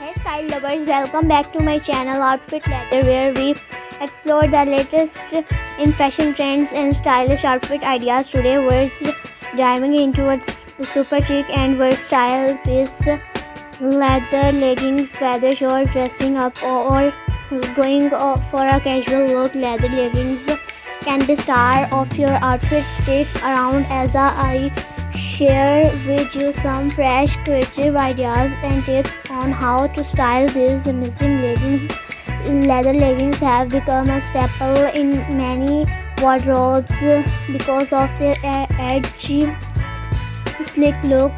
Hey style lovers, welcome back to my channel Outfit Leather, where we explore the latest in fashion trends and stylish outfit ideas. Today we're diving into a super chic and versatile piece, leather leggings. Whether you're dressing up or going for a casual look, leather leggings can be star of your outfit. Stick around as I share with you some fresh creative ideas and tips on how to style these amazing leggings. Leather leggings have become a staple in many wardrobes because of their edgy, sleek look.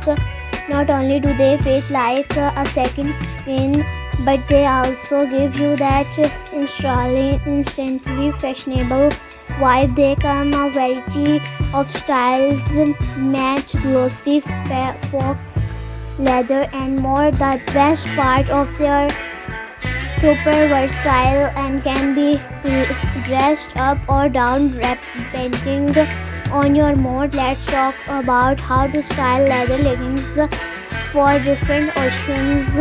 Not only do they fit like a second skin, but they also give you that instantly fashionable vibe. They come a variety of styles, match, glossy, fox leather and more. The best part of their super versatile and can be dressed up or down depending on your mood. Let's talk about how to style leather leggings for different occasions.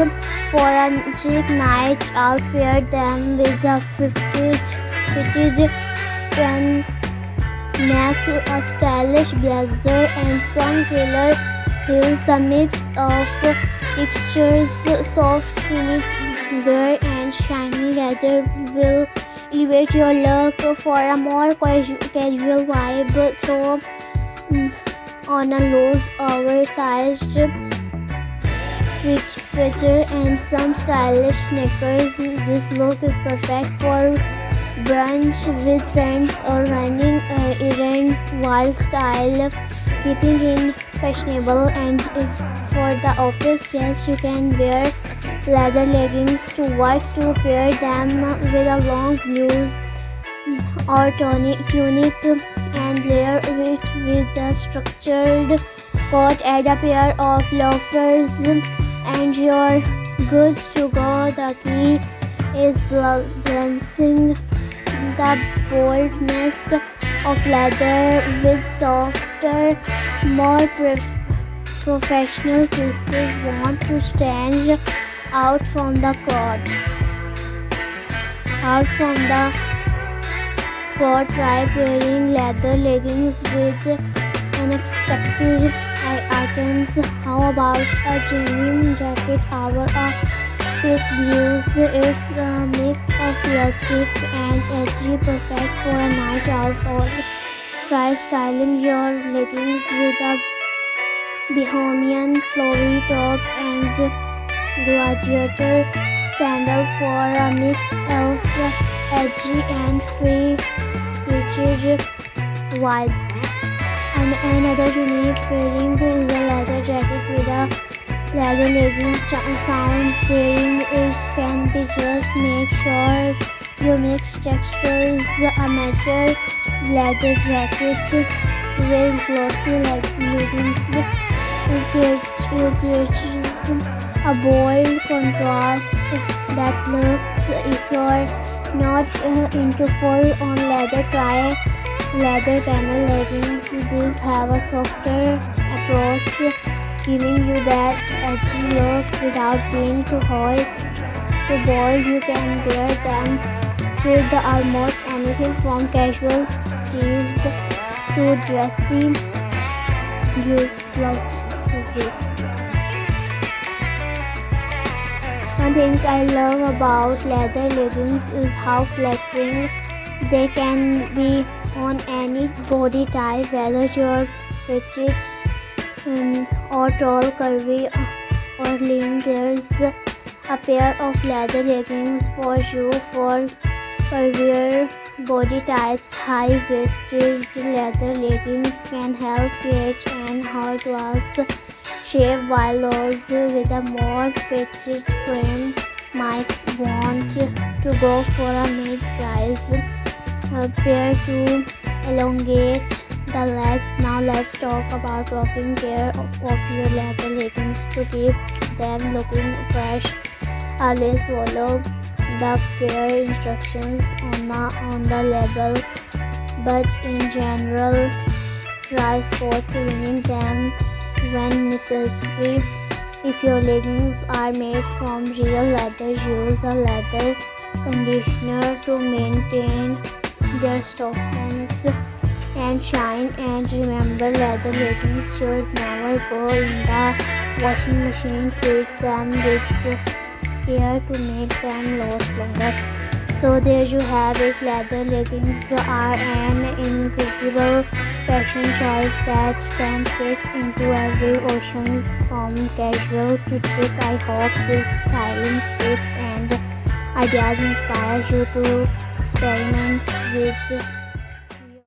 For a chic night out, pair them with a fitted neck, a stylish blazer and some killer heels. The mix of textures, soft knitwear and shiny leather will elevate your look. For a more casual vibe, throw on a loose oversized sweater and some stylish sneakers. This look is perfect for brunch with friends or running errands while style keeping in fashionable. And for the office, yes, you can wear leather leggings to work, to pair them with a long blouse or tunic and layer it with a structured coat. Add a pair of loafers and you're good to go. The key is balancing the boldness of leather with softer, more professional pieces. Want to stand out from the crowd. Try pairing leather leggings with unexpected items. How about a genuine jacket or a silk blues? It's a mix of classic and edgy, perfect for a night out. Or try styling your leggings with a bohemian flowy top and gladiator sandal for a mix of edgy and free-spirited vibes. And another unique pairing is a leather jacket with a leather leggings. Sounds daring, it can be. Just make sure you mix textures. A mature leather jacket with glossy leggings creates a bold contrast that looks. If you're not into full-on leather, try leather panel leggings. These have a softer approach, giving you that edgy look without being too hot, too bold. You can wear them with almost anything from casual tees to dressy blouses. One thing I love about leather leggings is how flattering they can be on any body type, whether you're petite or tall, curvy or lean. There's a pair of leather leggings for you. For curvier body types, high-waisted leather leggings can help create an hourglass shape, while those with a more petite frame might want to go for a mid-rise pair to elongate the legs. Now let's talk about taking care of your leather leggings to keep them looking fresh. Always follow the care instructions on the label, but in general, try spot cleaning them when necessary. If your leggings are made from real leather, use a leather conditioner to maintain their softness and shine. And remember, leather leggings should never go in the washing machine. Treat them with care to make them last longer. So there you have it. Leather leggings are an incredible fashion choice that can fit into every occasion, from casual to chic. I hope these styling tips and ideas inspire you to experiment with